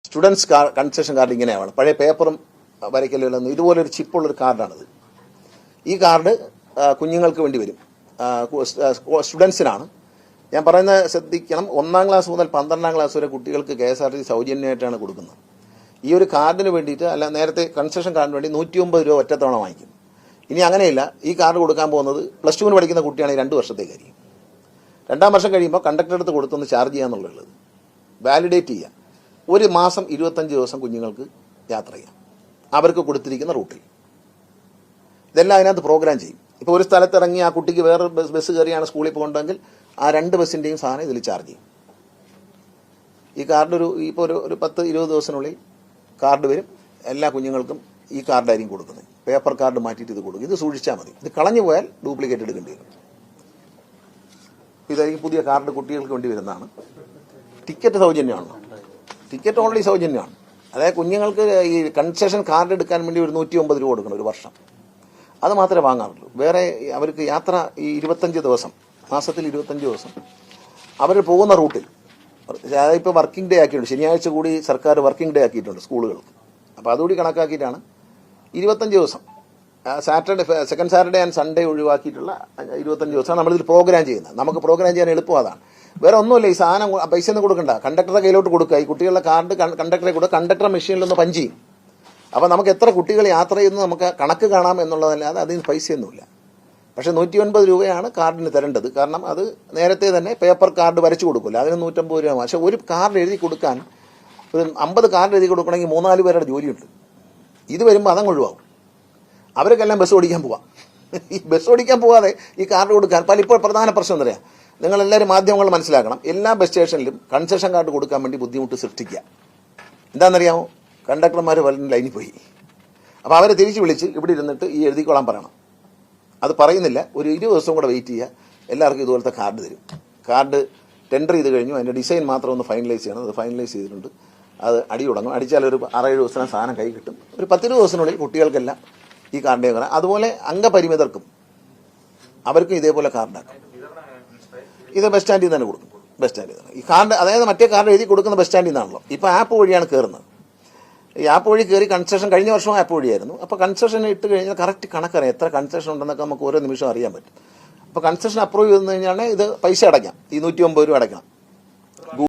Students concession card ഇങ്ങനെയാണ്. പഴയ പേപ്പറും വരയ്ക്കലും ഇതുപോലൊരു ചിപ്പുള്ളൊരു കാർഡാണിത്. ഈ കാർഡ് കുഞ്ഞുങ്ങൾക്ക് വേണ്ടി വരും, സ്റ്റുഡൻസിനാണ്. ഞാൻ പറയുന്നത് ശ്രദ്ധിക്കണം, 1ാം ക്ലാസ് മുതൽ 12ാം ക്ലാസ് വരെ കുട്ടികൾക്ക് KSRTC സൗജന്യമായിട്ടാണ് കൊടുക്കുന്നത്. ഈ ഒരു കാർഡിന് വേണ്ടിയിട്ട്, അല്ല നേരത്തെ കൺസെഷൻ കാർഡിന് വേണ്ടി 109 രൂപ ഒറ്റത്തവണ വാങ്ങിക്കും. ഇനി അങ്ങനെയില്ല, ഈ കാർഡ് കൊടുക്കാൻ പോകുന്നത് +2 പഠിക്കുന്ന കുട്ടിയാണെങ്കിൽ 2 വർഷത്തേക്കായിരിക്കും. 2ാം വർഷം കഴിയുമ്പോൾ കണ്ടക്ടർ അടുത്ത് കൊടുത്തൊന്ന് ചാർജ് ചെയ്യാന്നുള്ളത്, വാലിഡേറ്റ് ചെയ്യുക. ഒരു മാസം 25 ദിവസം കുഞ്ഞുങ്ങൾക്ക് യാത്ര ചെയ്യാം അവർക്ക് കൊടുത്തിരിക്കുന്ന റൂട്ടിൽ. ഇതെല്ലാം അതിനകത്ത് പ്രോഗ്രാം ചെയ്യും. ഇപ്പോൾ ഒരു സ്ഥലത്ത് ഇറങ്ങി ആ കുട്ടിക്ക് വേറെ ബസ് കയറിയാണ് സ്കൂളിൽ പോകേണ്ടതെങ്കിൽ ആ 2 ബസ്സിൻ്റെയും സാധനം ഇതിൽ ചാർജ് ചെയ്യും. ഈ കാർഡ് ഇപ്പോൾ ഒരു 10-20 ദിവസത്തിനുള്ളിൽ കാർഡ് വരും. എല്ലാ കുഞ്ഞുങ്ങൾക്കും ഈ കാർഡായിരിക്കും കൊടുക്കുന്നത്. പേപ്പർ കാർഡ് മാറ്റിയിട്ട് ഇത് കൊടുക്കും. ഇത് സൂക്ഷിച്ചാൽ മതി. ഇത് കളഞ്ഞു പോയാൽ ഡ്യൂപ്ലിക്കേറ്റ് എടുക്കേണ്ടി വരും. ഇതായിരിക്കും പുതിയ കാർഡ് കുട്ടികൾക്ക് വേണ്ടി വരുന്നതാണ്. ടിക്കറ്റ് സൗജന്യമാണല്ലോ, ടിക്കറ്റ് ഓൺലി സൗജന്യമാണ്. അതായത് കുഞ്ഞുങ്ങൾക്ക് ഈ കൺസെഷൻ കാർഡ് എടുക്കാൻ വേണ്ടി ഒരു 109 രൂപ കൊടുക്കണം ഒരു വർഷം. അത് മാത്രമേ വാങ്ങാറുള്ളൂ. വേറെ അവർക്ക് യാത്ര ഈ 25 ദിവസം, മാസത്തിൽ 25 ദിവസം അവർ പോകുന്ന റൂട്ടിൽ, അതായത് ഇപ്പോൾ വർക്കിംഗ് ഡേ ആക്കിയിട്ടുണ്ട്. ശനിയാഴ്ച കൂടി സർക്കാർ വർക്കിംഗ് ഡേ ആക്കിയിട്ടുണ്ട് സ്കൂളുകൾക്ക്. അപ്പോൾ അതുകൂടി കണക്കാക്കിയിട്ടാണ് 25 ദിവസം, സെക്കൻഡ് സാറ്റർഡേ ആൻഡ് സൺഡേ ഒഴിവാക്കിയിട്ടുള്ള 25 ദിവസമാണ് നമ്മളിതിൽ പ്രോഗ്രാം ചെയ്യുന്നത്. നമുക്ക് പ്രോഗ്രാം ചെയ്യാൻ എളുപ്പം അതാണ്. വേറെ ഒന്നുമില്ല, ഈ സാധനം പൈസ ഒന്നും കൊടുക്കണ്ട, കണ്ടക്ടറുടെ കയ്യിലോട്ട് കൊടുക്കുക. ഈ കുട്ടികളുടെ കാർഡ് കണ്ടക്ടറെ കൊടുക്കുക, കണ്ടക്ടർ മെഷീനിലൊന്ന് പഞ്ച് ചെയ്യും. അപ്പോൾ നമുക്ക് എത്ര കുട്ടികൾ യാത്ര ചെയ്യുന്നു നമുക്ക് കണക്ക് കാണാം എന്നുള്ളതല്ലാതെ അതിന് പൈസയൊന്നുമില്ല. പക്ഷേ 109 രൂപയാണ് കാർഡിന് തരേണ്ടത്. കാരണം അത് നേരത്തെ തന്നെ പേപ്പർ കാർഡ് വരച്ചു കൊടുക്കില്ല, അതിന് 150 രൂപ. പക്ഷേ ഒരു കാർഡ് എഴുതി കൊടുക്കാൻ, ഒരു 50 കാർഡ് എഴുതി കൊടുക്കണമെങ്കിൽ 3-4 പേരുടെ ജോലിയുണ്ട്. ഇത് വരുമ്പോൾ അതങ്ങ് ഒഴിവാകും. അവർക്കെല്ലാം ബസ് ഓടിക്കാൻ പോവാം. ഈ ബസ് ഓടിക്കാൻ പോവാതെ ഈ കാർഡ് കൊടുക്കാൻ ഇപ്പോൾ പ്രധാന പ്രശ്നം എന്താ പറയുക, നിങ്ങളെല്ലാവരും മാധ്യമങ്ങൾ മനസ്സിലാക്കണം. എല്ലാ ബസ് സ്റ്റേഷനിലും കൺസെഷൻ കാർഡ് കൊടുക്കാൻ വേണ്ടി ബുദ്ധിമുട്ട് സൃഷ്ടിക്കുക. എന്താണെന്നറിയാമോ, കണ്ടക്ടർമാർ പലരും ലൈനിൽ പോയി. അപ്പോൾ അവരെ തിരിച്ച് വിളിച്ച് ഇവിടെ ഇരുന്നിട്ട് ഈ എഴുതിക്കോളാൻ പറയണം. അത് പറയുന്നില്ല. ഒരു 20 ദിവസം കൂടെ വെയിറ്റ് ചെയ്യുക, എല്ലാവർക്കും ഇതുപോലത്തെ കാർഡ് തരും. കാർഡ് ടെൻഡർ ചെയ്ത് കഴിഞ്ഞു, അതിൻ്റെ ഡിസൈൻ മാത്രം ഒന്ന് ഫൈനലൈസ് ചെയ്യണം. അത് ഫൈനലൈസ് ചെയ്തിട്ടുണ്ട്. അത് അടി തുടങ്ങും. അടിച്ചാൽ ഒരു 6-7 ദിവസം സാധനം കൈ കിട്ടും. ഒരു 10-20 ദിവസത്തിനുള്ളിൽ കുട്ടികൾക്കെല്ലാം ഈ കാർഡിൻ്റെ പറയാം. അതുപോലെ അംഗപരിമിതർക്കും അവർക്കും ഇതേപോലെ കാർഡാക്കും. ഇത് ബസ് സ്റ്റാൻഡിൽ തന്നെ കൊടുക്കും. ബസ് സ്റ്റാൻഡിൽ തന്നെ ഈ കാർഡ്, അതായത് മറ്റേ കാർഡ് എഴുതി കൊടുക്കുന്ന ബസ് സ്റ്റാൻഡിൽ നിന്നാണല്ലോ. ഇപ്പോൾ ആപ്പ് വഴിയാണ് കയറുന്നത്. ഈ ആപ്പ് വഴി കയറി കൺസെഷൻ, കഴിഞ്ഞ വർഷവും ആപ്പ് വഴിയായിരുന്നു. അപ്പോൾ കൺസെഷൻ ഇട്ട് കഴിഞ്ഞാൽ കറക്റ്റ് കണക്കറിയാം, എത്ര കൺസെഷൻ ഉണ്ടെന്നൊക്കെ നമുക്ക് ഓരോ നിമിഷം അറിയാൻ പറ്റും. അപ്പോൾ കൺസെഷൻ അപ്രൂവ് ചെയ്ത് കഴിഞ്ഞാൽ ഇത് പൈസ അടയ്ക്കാം. ഈ 109 രൂപ അടയ്ക്കണം.